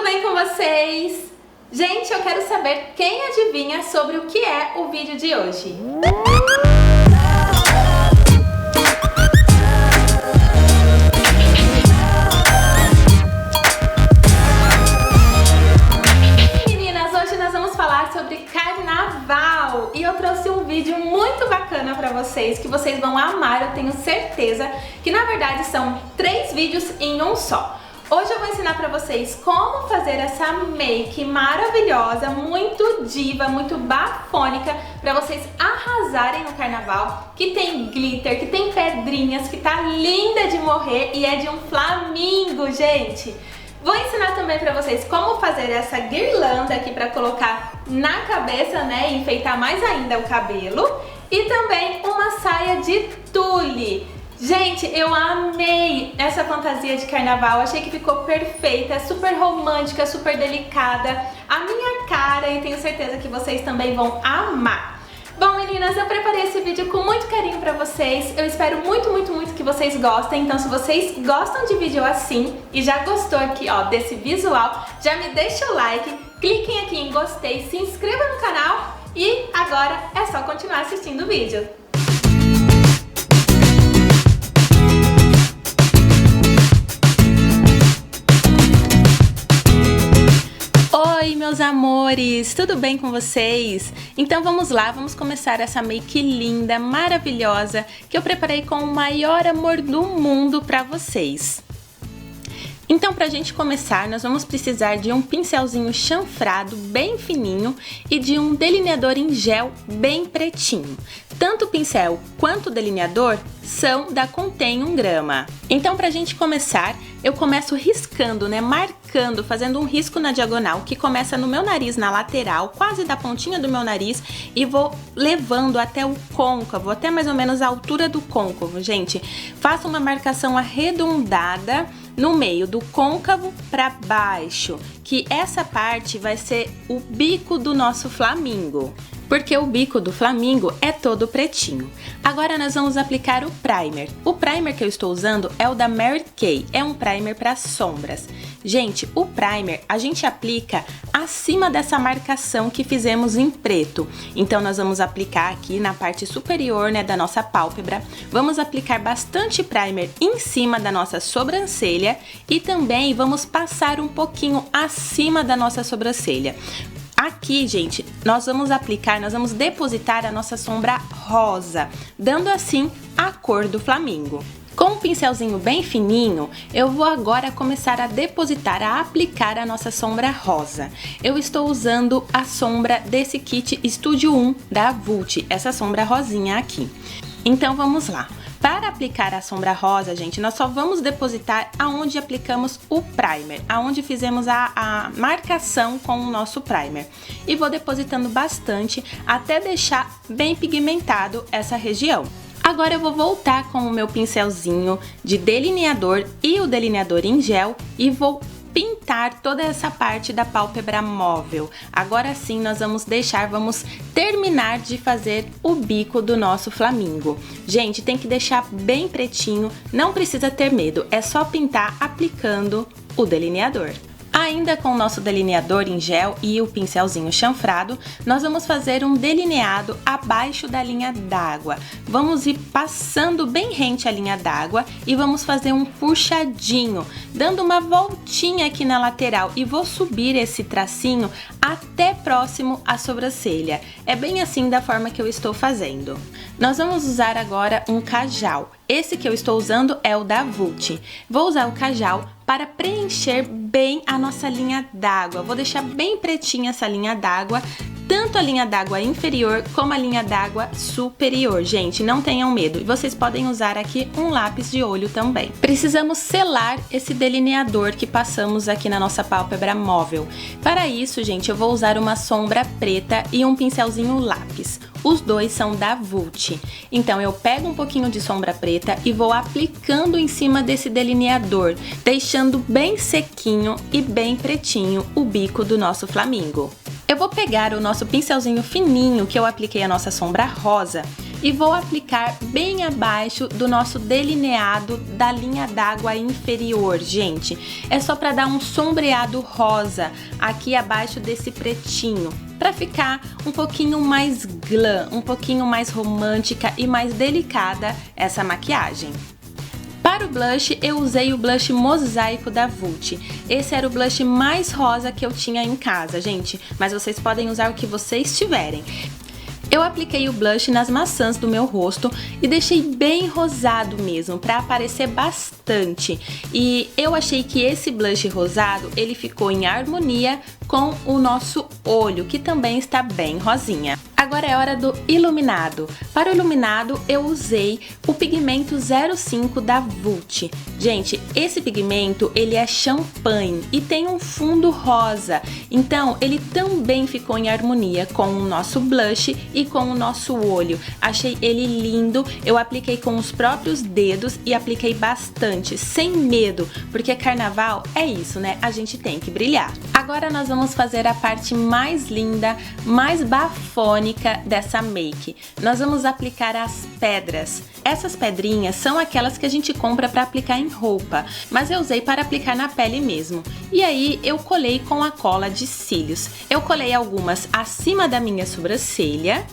bem com vocês? Gente, eu quero saber quem adivinha sobre o que é o vídeo de hoje. Meninas, hoje nós vamos falar sobre carnaval e eu trouxe um vídeo muito bacana pra vocês, que vocês vão amar, eu tenho certeza, que na verdade são 3 vídeos em um só. Hoje eu vou ensinar pra vocês como fazer essa make maravilhosa, muito diva, muito bafônica, pra vocês arrasarem no carnaval, que tem glitter, que tem pedrinhas, que tá linda de morrer e é de um flamingo, gente! Vou ensinar também pra vocês como fazer essa guirlanda aqui pra colocar na cabeça, né, e enfeitar mais ainda o cabelo, e também uma saia de tule. Gente, eu amei essa fantasia de carnaval, achei que ficou perfeita, super romântica, super delicada, a minha cara, e tenho certeza que vocês também vão amar. Bom, meninas, eu preparei esse vídeo com muito carinho pra vocês, eu espero muito que vocês gostem, então se vocês gostam de vídeo assim e já gostou aqui, ó, desse visual, já me deixa o like, cliquem aqui em gostei, se inscreva no canal e agora é só continuar assistindo o vídeo. Oi, meus amores, tudo bem com vocês? Então vamos lá, vamos começar essa make linda, maravilhosa, que eu preparei com o maior amor do mundo pra vocês. Então, pra gente começar, nós vamos precisar de um pincelzinho chanfrado bem fininho e de um delineador em gel bem pretinho. Tanto o pincel quanto o delineador são da Contém 1 grama. Então, pra gente começar, eu começo riscando, né, marcando, fazendo um risco na diagonal que começa no meu nariz, na lateral, quase da pontinha do meu nariz, e vou levando até o côncavo, até mais ou menos a altura do côncavo, gente. Faça uma marcação arredondada no meio do côncavo para baixo, que essa parte vai ser o bico do nosso flamingo, porque o bico do flamingo é todo pretinho. Agora nós vamos aplicar o primer. O primer que eu estou usando é o da Mary Kay, é um primer para sombras. Gente, o primer a gente aplica acima dessa marcação que fizemos em preto. Então nós vamos aplicar aqui na parte superior, né, da nossa pálpebra. Vamos aplicar bastante primer em cima da nossa sobrancelha e também vamos passar um pouquinho acima da nossa sobrancelha. Aqui, gente, nós vamos depositar a nossa sombra rosa, dando assim a cor do flamingo. Com um pincelzinho bem fininho, eu vou agora começar a depositar, a aplicar a nossa sombra rosa. Eu estou usando a sombra desse kit Studio 1 da Vult, essa sombra rosinha aqui. Então vamos lá. Para aplicar a sombra rosa, gente, nós só vamos depositar aonde aplicamos o primer, aonde fizemos a marcação com o nosso primer. E vou depositando bastante até deixar bem pigmentado essa região. Agora eu vou voltar com o meu pincelzinho de delineador e o delineador em gel e vou pintar toda essa parte da pálpebra móvel. Agora sim nós vamos terminar de fazer o bico do nosso flamingo. Gente, tem que deixar bem pretinho, não precisa ter medo, é só pintar aplicando o delineador. Ainda com o nosso delineador em gel e o pincelzinho chanfrado, nós vamos fazer um delineado abaixo da linha d'água. Vamos ir passando bem rente a linha d'água e vamos fazer um puxadinho, dando uma voltinha aqui na lateral e vou subir esse tracinho até próximo à sobrancelha. É bem assim da forma que eu estou fazendo. Nós vamos usar agora um cajal. Esse que eu estou usando é o da Vult. Vou usar o cajal para preencher bem a nossa linha d'água. Vou deixar bem pretinha essa linha d'água, tanto a linha d'água inferior como a linha d'água superior. Gente, não tenham medo. E vocês podem usar aqui um lápis de olho também. Precisamos selar esse delineador que passamos aqui na nossa pálpebra móvel. Para isso, gente, eu vou usar uma sombra preta e um pincelzinho lápis. Os dois são da Vult. Então eu pego um pouquinho de sombra preta e vou aplicando em cima desse delineador, deixando bem sequinho e bem pretinho o bico do nosso flamingo. Eu vou pegar o nosso pincelzinho fininho que eu apliquei a nossa sombra rosa e vou aplicar bem abaixo do nosso delineado da linha d'água inferior, gente. É só para dar um sombreado rosa aqui abaixo desse pretinho, para ficar um pouquinho mais glam, um pouquinho mais romântica e mais delicada essa maquiagem. Para o blush, eu usei o blush mosaico da Vult. Esse era o blush mais rosa que eu tinha em casa, gente, mas vocês podem usar o que vocês tiverem. Eu apliquei o blush nas maçãs do meu rosto e deixei bem rosado mesmo, para aparecer bastante. E eu achei que esse blush rosado, ele ficou em harmonia com o nosso olho, que também está bem rosinha. Agora é hora do iluminado. Para o iluminado, eu usei o pigmento 05 da Vult. Gente, esse pigmento, ele é champanhe e tem um fundo rosa. Então, ele também ficou em harmonia com o nosso blush e com o nosso olho. Achei ele lindo. Eu apliquei com os próprios dedos e apliquei bastante, sem medo, porque carnaval é isso, né? A gente tem que brilhar. Agora nós vamos fazer a parte mais linda, mais bafônica dessa make. Nós vamos aplicar as pedras. Essas pedrinhas são aquelas que a gente compra para aplicar em roupa, mas eu usei para aplicar na pele mesmo. E aí eu colei com a cola de cílios. Eu colei algumas acima da minha sobrancelha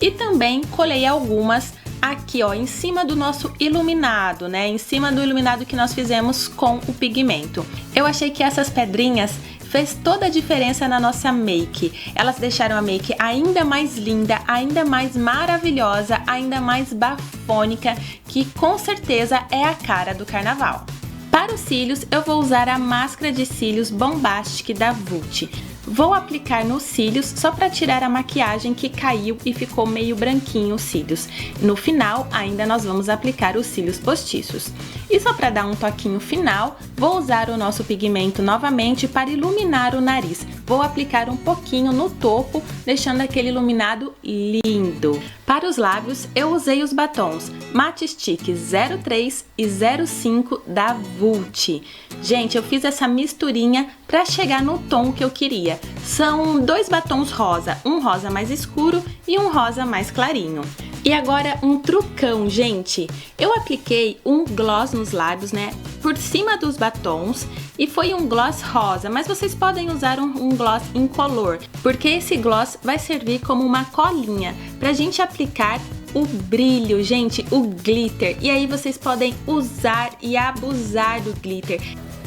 e também colei algumas aqui, ó, em cima do nosso iluminado, né? Em cima do iluminado que nós fizemos com o pigmento. Eu achei que essas pedrinhas fez toda a diferença na nossa make. Elas deixaram a make ainda mais linda, ainda mais maravilhosa, ainda mais bafônica, que com certeza é a cara do carnaval. Para os cílios, eu vou usar a máscara de cílios Bombastic da Vult. Vou aplicar nos cílios só para tirar a maquiagem que caiu e ficou meio branquinho os cílios. No final, ainda nós vamos aplicar os cílios postiços. E só para dar um toquinho final, vou usar o nosso pigmento novamente para iluminar o nariz. Vou aplicar um pouquinho no topo, deixando aquele iluminado lindo. Para os lábios, eu usei os batons Matte Stick 03 e 05 da Vult. Gente, eu fiz essa misturinha para chegar no tom que eu queria. São dois batons rosa, um rosa mais escuro e um rosa mais clarinho. E agora um trucão, gente. Eu apliquei um gloss nos lábios, né, por cima dos batons, e foi um gloss rosa, mas vocês podem usar um gloss incolor, porque esse gloss vai servir como uma colinha pra gente aplicar o brilho, gente, o glitter. E aí vocês podem usar e abusar do glitter.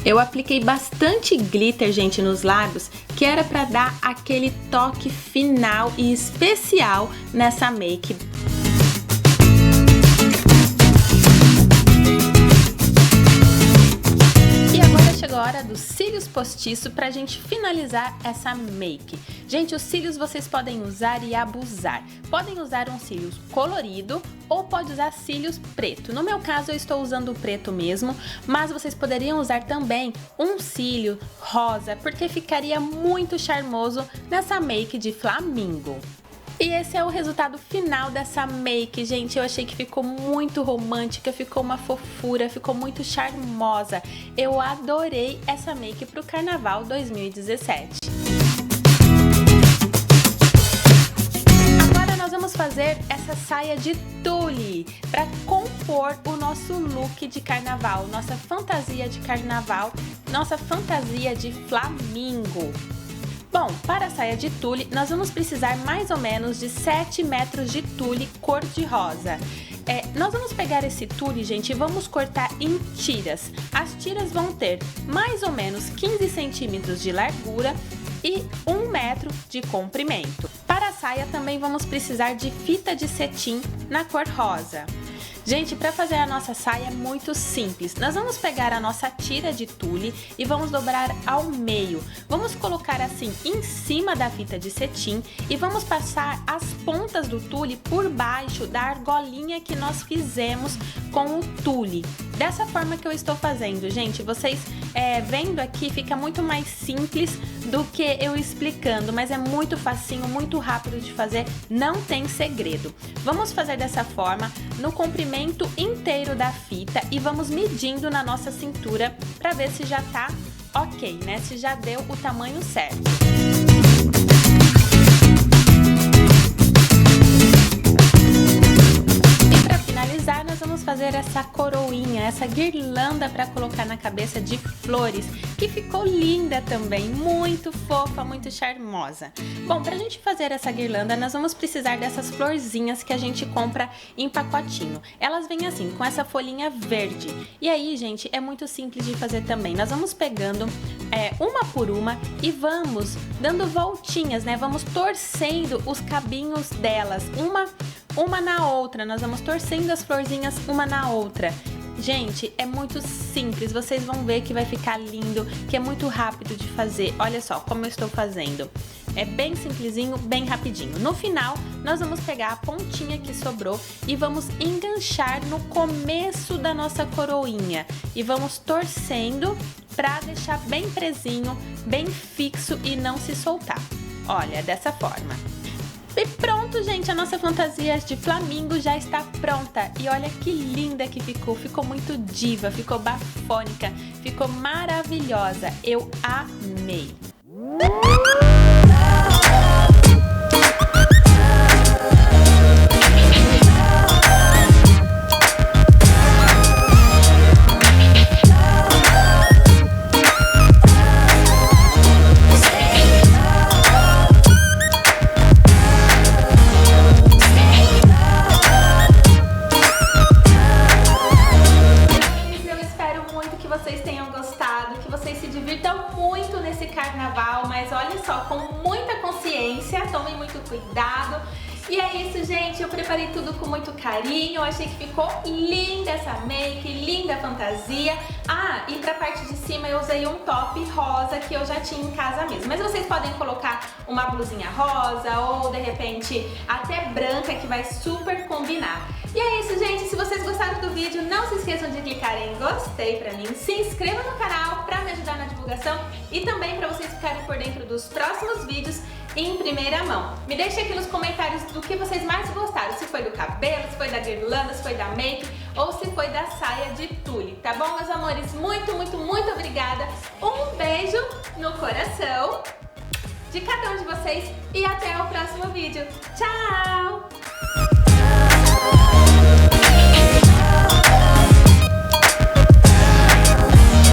Eu apliquei bastante glitter, gente, nos lábios, que era para dar aquele toque final e especial nessa make. Chegou a hora dos cílios postiço pra gente finalizar essa make. Gente, os cílios vocês podem usar e abusar. Podem usar um cílios colorido ou pode usar cílios preto. No meu caso eu estou usando o preto mesmo, mas vocês poderiam usar também um cílio rosa, porque ficaria muito charmoso nessa make de flamingo. E esse é o resultado final dessa make, gente. Eu achei que ficou muito romântica, ficou uma fofura, ficou muito charmosa. Eu adorei essa make pro Carnaval 2017. Agora nós vamos fazer essa saia de tule para compor o nosso look de carnaval, nossa fantasia de carnaval, nossa fantasia de flamingo. Bom, para a saia de tule, nós vamos precisar mais ou menos de 7 metros de tule cor-de-rosa. Nós vamos pegar esse tule, gente, e vamos cortar em tiras. As tiras vão ter mais ou menos 15 centímetros de largura e 1 metro de comprimento. Para a saia também vamos precisar de fita de cetim na cor rosa. Gente, para fazer a nossa saia é muito simples. Nós vamos pegar a nossa tira de tule e vamos dobrar ao meio. Vamos colocar assim em cima da fita de cetim e vamos passar as pontas do tule por baixo da argolinha que nós fizemos com o tule. Dessa forma que eu estou fazendo, gente, vocês vendo aqui fica muito mais simples do que eu explicando, mas é muito facinho, muito rápido de fazer, não tem segredo. Vamos fazer dessa forma, no comprimento inteiro da fita e vamos medindo na nossa cintura para ver se já tá ok, né? Se já deu o tamanho certo. fazer essa coroinha, essa guirlanda para colocar na cabeça de flores, que ficou linda também, muito fofa, muito charmosa. Bom, pra gente fazer essa guirlanda, nós vamos precisar dessas florzinhas que a gente compra em pacotinho. Elas vêm assim, com essa folhinha verde. E aí, gente, é muito simples de fazer também. Nós vamos pegando uma por uma e vamos dando voltinhas, né? Vamos torcendo os cabinhos delas, uma na outra. Nós vamos torcendo as florzinhas uma na outra. Gente, é muito simples, vocês vão ver que vai ficar lindo, que é muito rápido de fazer. Olha só como eu estou fazendo. É bem simplesinho, bem rapidinho. No final, nós vamos pegar a pontinha que sobrou e vamos enganchar no começo da nossa coroinha. E vamos torcendo para deixar bem presinho, bem fixo e não se soltar. Olha, dessa forma. E pronto, gente, a nossa fantasia de flamingo já está pronta. E olha que linda que ficou. Ficou muito diva, ficou bafônica, ficou maravilhosa. Eu amei. Que vocês se divirtam muito nesse carnaval, mas olha só, com muita consciência, tomem muito cuidado. E é isso, gente, eu preparei tudo com muito carinho, eu achei que ficou linda essa make, linda a fantasia. Ah, e pra parte de cima eu usei um top rosa que eu já tinha em casa mesmo, mas vocês podem colocar uma blusinha rosa ou de repente até branca, que vai super combinar. E é isso, gente, se vocês gostaram do vídeo, não se esqueçam de clicar em gostei pra mim, se inscreva no canal pra me ajudar na divulgação e também pra vocês ficarem por dentro dos próximos vídeos em primeira mão. Me deixem aqui nos comentários do que vocês mais gostaram, se foi do cabelo, se foi da guirlanda, se foi da make ou se foi da saia de tule, tá bom, meus amores? Muito, muito, muito obrigada, um beijo no coração de cada um de vocês e até o próximo vídeo. Tchau!